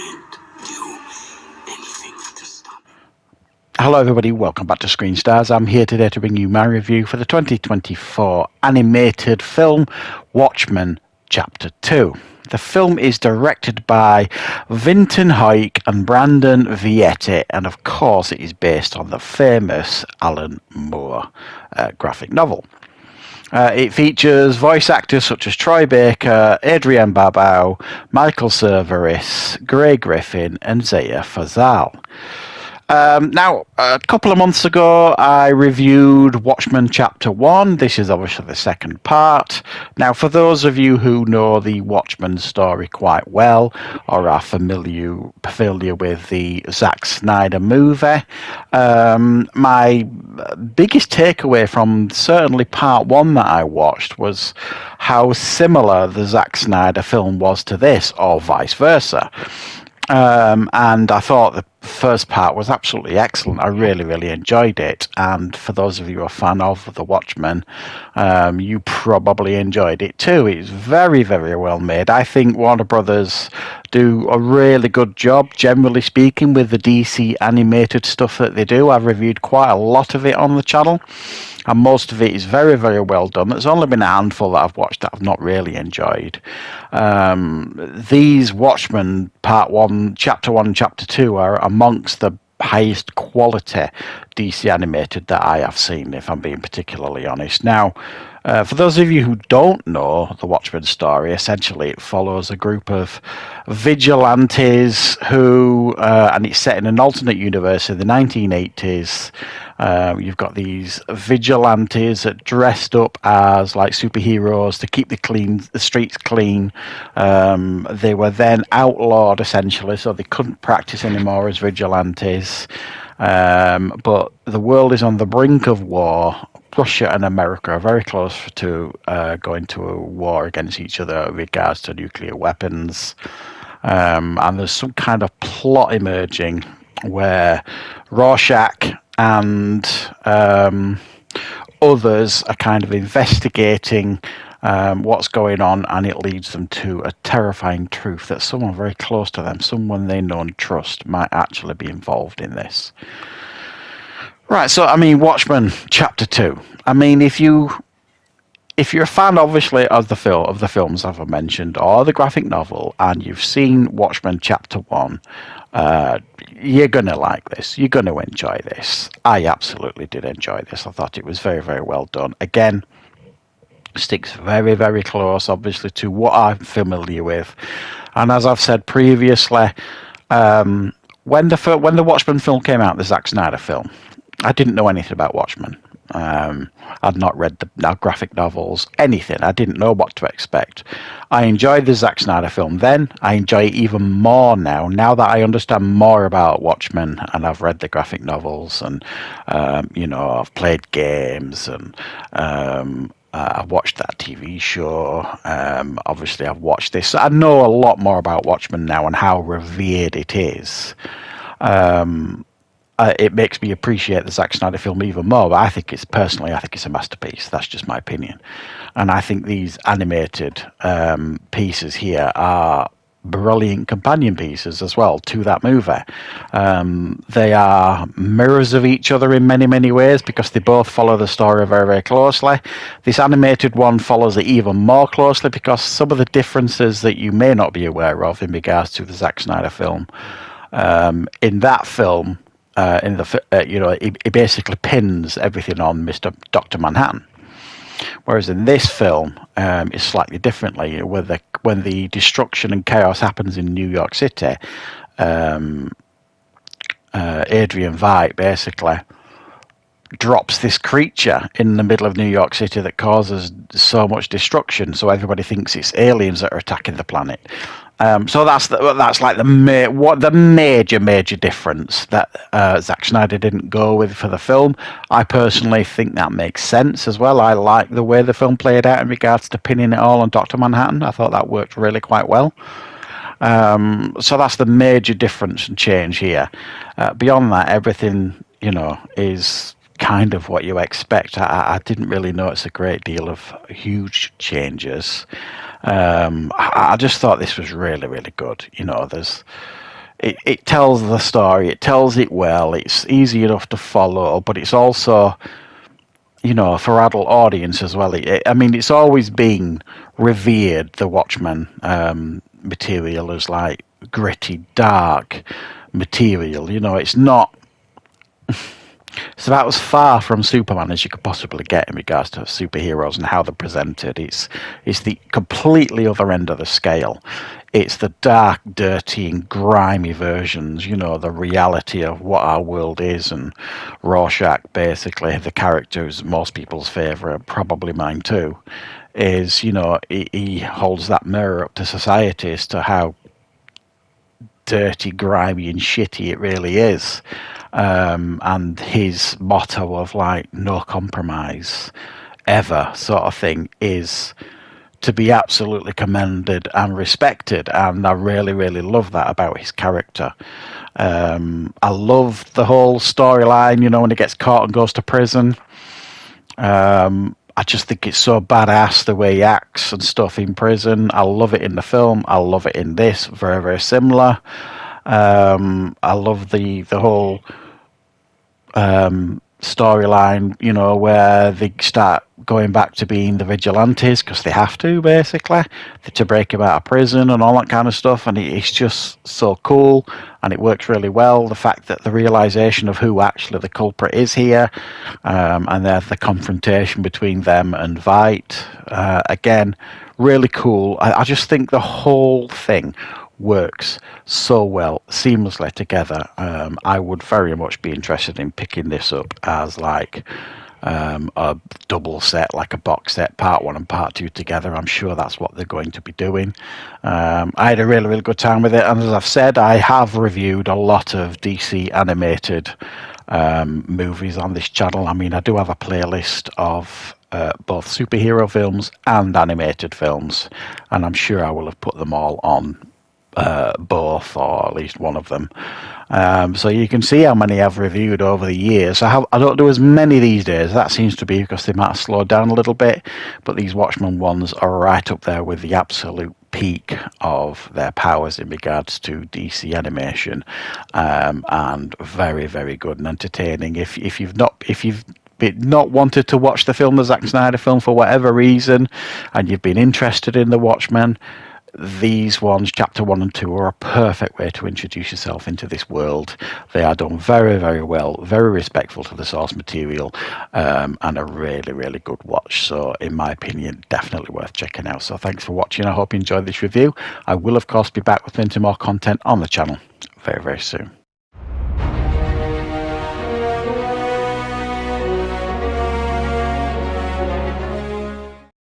can't do anything to stop it. Hello everybody, welcome back to Screenstars. I'm here today to bring you my review for the 2024 animated film Watchmen Chapter 2. The film is directed by Vinton Hoyk and Brandon Vietti, and of course it is based on the famous Alan Moore graphic novel. It features voice actors such as Troy Baker, Adrienne Barbeau, Michael Cerveris, Gray Griffin and Zaya Fazal. Now, a couple of months ago, I reviewed Watchmen Chapter 1. This is obviously the second part. Now, for those of you who know the Watchmen story quite well, or are familiar with the Zack Snyder movie, my biggest takeaway from certainly part 1 that I watched was how similar the Zack Snyder film was to this, or vice versa. And I thought the first part was absolutely excellent. I really, really enjoyed it. And for those of you who are a fan of The Watchmen, you probably enjoyed it too. It's very, very well made. I think Warner Brothers do a really good job, generally speaking, with the DC animated stuff that they do. I've reviewed quite a lot of it on the channel, and most of it is very, very well done. There's only been a handful that I've watched that I've not really enjoyed. These Watchmen Part 1, Chapter 1 and Chapter 2 are amongst the highest quality DC animated that I have seen, if I'm being particularly honest. Now, for those of you who don't know the Watchmen story, essentially it follows a group of vigilantes who, and it's set in an alternate universe in the 1980s. You've got these vigilantes that dressed up as like superheroes to keep the streets clean. They were then outlawed essentially, so they couldn't practice anymore as vigilantes. But the world is on the brink of war. Russia and America are very close to going to a war against each other with regards to nuclear weapons. And there's some kind of plot emerging where Rorschach and others are kind of investigating what's going on, and it leads them to a terrifying truth that someone very close to them, someone they know and trust, might actually be involved in this. Right, so I mean, Watchmen Chapter 2. I mean, if you're a fan, obviously, of the films I've mentioned, or the graphic novel, and you've seen Watchmen Chapter 1, you're going to like this. You're going to enjoy this. I absolutely did enjoy this. I thought it was very, very well done. Again, sticks very, very close, obviously, to what I'm familiar with. And as I've said previously, when the Watchmen film came out, the Zack Snyder film, I didn't know anything about Watchmen. I'd not read the graphic novels, anything. I didn't know what to expect. I enjoyed the Zack Snyder film then. I enjoy it even more now that I understand more about Watchmen and I've read the graphic novels and, I've played games and I've watched that TV show. Obviously, I've watched this. I know a lot more about Watchmen now and how revered it is. It makes me appreciate the Zack Snyder film even more, but I think it's a masterpiece. That's just my opinion. And I think these animated pieces here are brilliant companion pieces as well to that movie. They are mirrors of each other in many, many ways because they both follow the story very, very closely. This animated one follows it even more closely because some of the differences that you may not be aware of in regards to the Zack Snyder film, in that film, he basically pins everything on Dr. Manhattan. Whereas in this film, it's slightly differently. When the destruction and chaos happens in New York City, Adrian Veidt basically drops this creature in the middle of New York City that causes so much destruction. So everybody thinks it's aliens that are attacking the planet. So that's like the major difference that Zack Snyder didn't go with for the film. I personally think that makes sense as well. I like the way the film played out in regards to pinning it all on Dr. Manhattan. I thought that worked really quite well. So that's the major difference and change here. Beyond that, everything is kind of what you expect. I didn't really notice a great deal of huge changes. I just thought this was really, really good. There's it tells the story, it tells it well, it's easy enough to follow, but it's also, for adult audience as well. I mean, it's always been revered, the Watchmen material, as like gritty, dark material. It's not. It's about as far from Superman as you could possibly get in regards to superheroes and how they're presented. It's the completely other end of the scale. It's the dark, dirty, and grimy versions, the reality of what our world is. And Rorschach, basically, the character who's most people's favourite, probably mine too, is, he holds that mirror up to society as to how dirty, grimy, and shitty it really is. And his motto of like no compromise ever sort of thing is to be absolutely commended and respected, and I really, really love that about his character. I love the whole storyline, when he gets caught and goes to prison. I just think it's so badass the way he acts and stuff in prison. I love it in the film. I love it in this. Very, very similar. I love the whole storyline, where they start going back to being the vigilantes because they have to, basically, to break him out of prison and all that kind of stuff. And it's just so cool, and it works really well. The fact that the realization of who actually the culprit is here, and then the confrontation between them and Veidt, again, really cool. I just think the whole thing works so well, seamlessly together. I would very much be interested in picking this up as like a double set, like a box set, part 1 and part 2 together. I'm sure that's what they're going to be doing. I had a really, really good time with it, and as I've said, I have reviewed a lot of DC animated movies on this channel. I mean, I do have a playlist of both superhero films and animated films, and I'm sure I will have put them all on both, or at least one of them. So you can see how many I've reviewed over the years. I don't do as many these days. That seems to be because they might have slowed down a little bit, but these Watchmen ones are right up there with the absolute peak of their powers in regards to DC animation, and very, very good and entertaining. If you've not wanted to watch the film, the Zack Snyder film, for whatever reason, and you've been interested in the Watchmen, these ones, chapter 1 and 2, are a perfect way to introduce yourself into this world. They are done very, very well, very respectful to the source material, and a really, really good watch. So in my opinion, definitely worth checking out. So thanks for watching. I hope you enjoyed this review. I will of course be back with plenty more content on the channel very, very soon.